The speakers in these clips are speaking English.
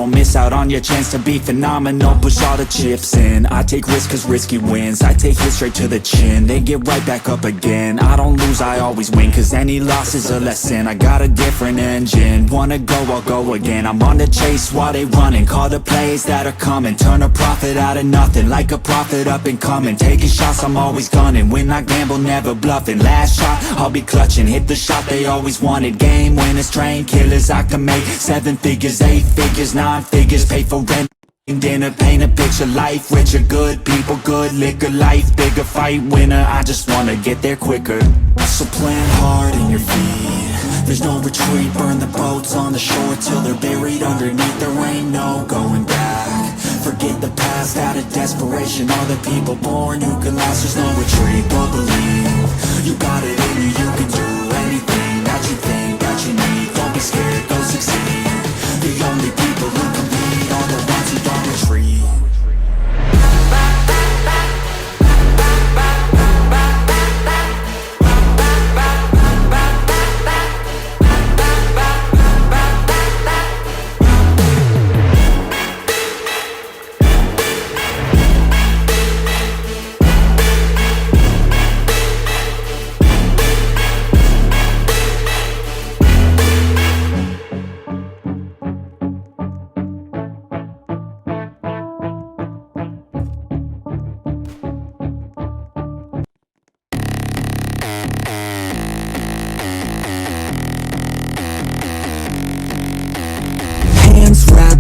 Don't miss out on your chance to be phenomenal. Push all the chips in. I take risks cause risky wins. I take it straight to the chin, then get right back up again. I don't lose, I always win, cause any loss is a lesson. I got a different engine. Wanna go, I'll go again. I'm on the chase while they running. Call the plays that are coming. Turn a profit out of nothing, like a prophet up and coming. Taking shots, I'm always gunning. When I gamble, never bluffing. Last shot, I'll be clutching. Hit the shot they always wanted. Game winners, train killers. I can make 7 figures, 8 figures, 9 figures, pay for rent, dinner, paint a picture. Life richer, good people, good liquor. Life bigger, fight winner. I just wanna get there quicker. So plant hard in your feet. There's no retreat. Burn the boats on the shore till they're buried underneath. There ain't no going back. Forget the past out of desperation. All the people born who can last. There's no retreat, but believe you got it in you. You can do anything that you think that you need. Don't be scared, go succeed. The only people who compete are the ones who don't retreat.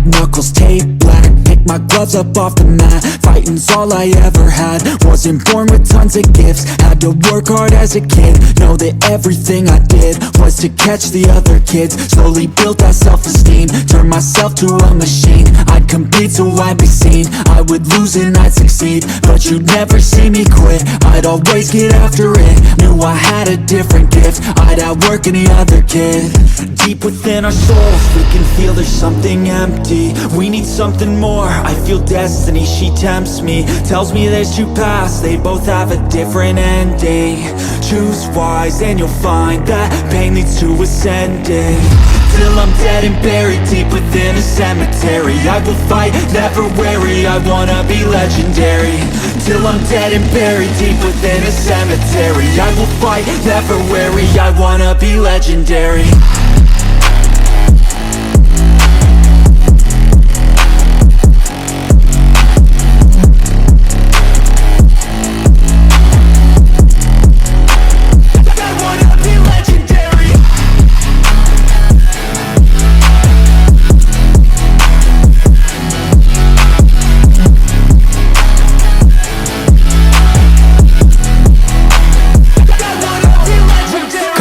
Knuckles tape black, pick my gloves up off the mat. Fighting's all I ever had. Wasn't born with tons of gifts, had to work hard as a kid. Know that everything I did was to catch the other kids. Slowly built that self-esteem, turned myself to a machine. I'd compete so I'd be seen, I would lose and I'd succeed, but you'd never see me quit. I'd always get after it, knew I had a different gift. I'd outwork any other kid. Deep within our souls, we can feel there's something empty. We need something more. I feel destiny, she tempts me, tells me there's 2 paths, they both have a different ending. Choose wise and you'll find that pain leads to ascending. Till I'm dead and buried deep within a cemetery, I will fight, never weary, I wanna be legendary. Till I'm dead and buried deep within a cemetery, I will fight, never weary, I wanna be legendary.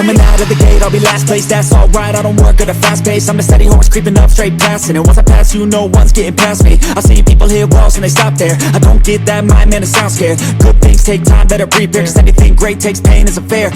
Out of the gate, I'll be last place, that's alright. I don't work at a fast pace, I'm a steady horse creeping up straight past it. And once I pass you, no one's getting past me. I've seen people hit walls and they stop there. I don't get that mind, man, it sounds scared. Good things take time, better prepare, cause anything great takes pain as a fair.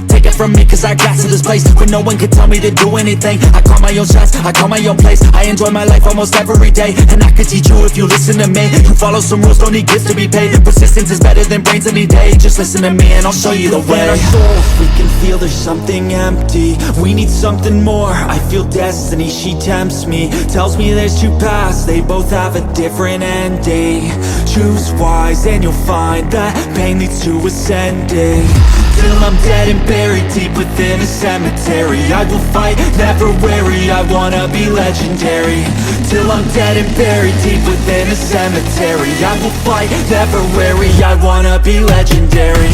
Take it from me, cause I got to this place where no one can tell me to do anything. I call my own shots, I call my own place. I enjoy my life almost every day, and I could teach you if you listen to me. You follow some rules, don't need gifts to be paid. Persistence is better than brains any day. Just listen to me and I'll show you the way. Our souls, we can feel there's something empty. We need something more. I feel destiny, she tempts me, tells me there's 2 paths, they both have a different ending. Choose wise and you'll find that pain leads to ascending. Till I'm dead and buried deep within a cemetery, I will fight, never weary, I wanna be legendary. Till I'm dead and buried deep within a cemetery, I will fight, never weary, I wanna be legendary.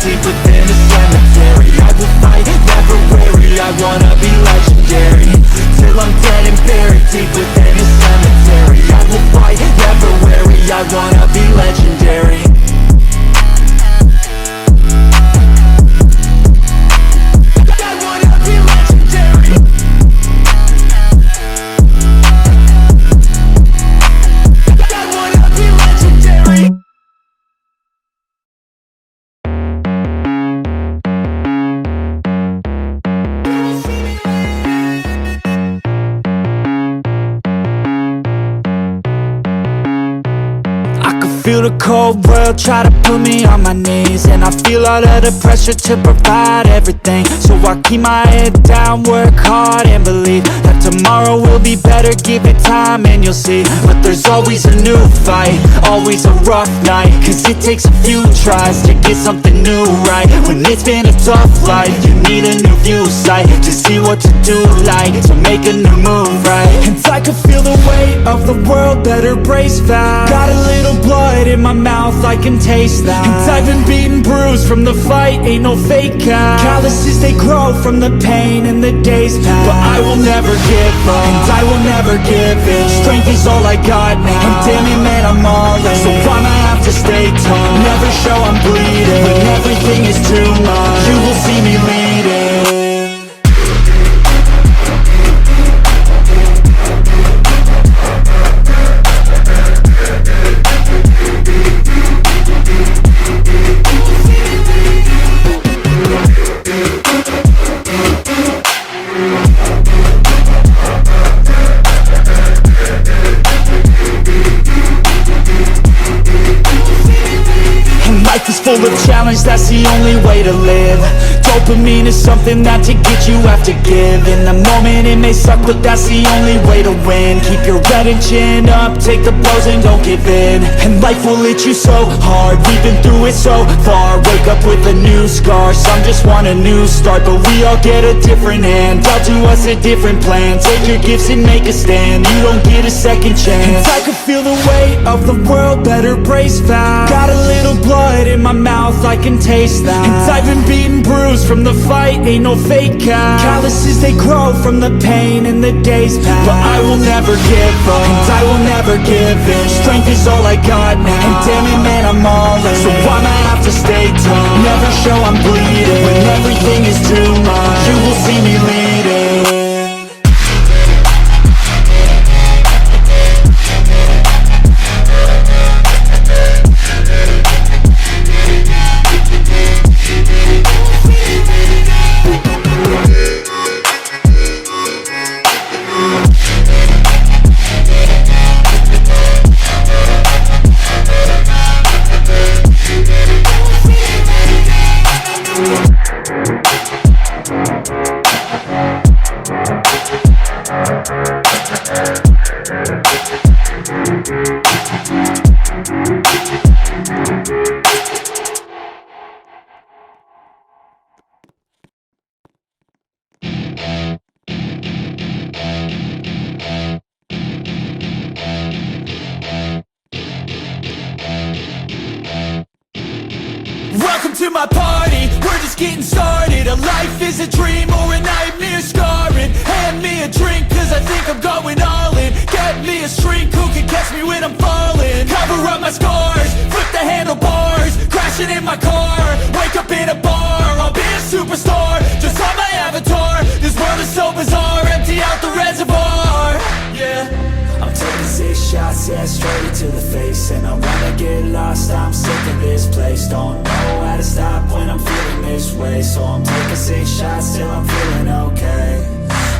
Deep within a cemetery, I will fight, never weary, I wanna be legendary. Till I'm dead and buried deep within a cemetery, I will fight, never weary, I wanna be legendary. feel the cold world try to put me on my knees, and I feel all of the pressure to provide everything. So I keep my head down, work hard and believe that tomorrow will be better. Give it time and you'll see. But there's always a new fight, always a rough night, cause it takes a few tries to get something new right. When it's been a tough life, you need a new view sight to see what to do, like to make a new move, right? And I can feel the weight of the world, better brace fast. Got a little blood in my mouth, I can taste that. And I've been beaten, bruised from the fight, ain't no fake out. Calluses, they grow from the pain and the days pass. But I will never give up, and I will never give in. Strength is all I got now, and damn it man, I'm all in. So I'ma have to stay tall, never show I'm bleeding. When everything is too much, you will see me leading. Life is full of challenge, that's the only way to live. Dopamine is something that to get you have to give. In the moment it may suck, but that's the only way to win. Keep your head and chin up, take the blows and don't give in. And life will hit you so hard, we've been through it so far. Wake up with a new scar, some just want a new start. But we all get a different hand, dealt to us a different plan. Take your gifts and make a stand, you don't get a second chance. And I can feel the weight of the world, better brace fast. Got a little blood in my mouth, I can taste that. And I've been beaten, bruised from the fight, ain't no fake out. Calluses, they grow from the pain and the days pass. But I will never give up, and I will never give in. Strength is all I got now, and damn it man, I'm all in. So I'ma have to stay tall, never show I'm bleeding. When everything is too much, you will see me leading. Welcome to my party, we're just getting started. A life is a dream or a nightmare scarring. Hand me a drink cause I think I'm going all in. Get me a shrink who can catch me when I'm falling. Cover up my scars, flip the handlebars. Crashing in my car, wake up in a bar. I'll be a superstar, just on my avatar. This world is so bizarre, empty out the reservoir. Yeah, I'm taking 6 shots, yeah, straight to the face. And I wanna get lost, I'm sick of this place. Don't know how to stop when I'm feeling this way. So I'm taking 6 shots till I'm feeling okay.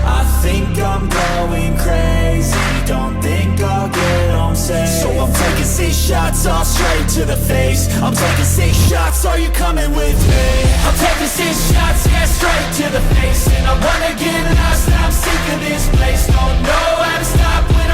I think I'm going crazy, don't think I'll get home safe. So I'm taking 6 shots, all straight to the face. I'm taking 6 shots, are you coming with me? I'm taking 6 shots, yeah, straight to the face. And I wanna get lost, I'm sick of this place. Don't know how to stop when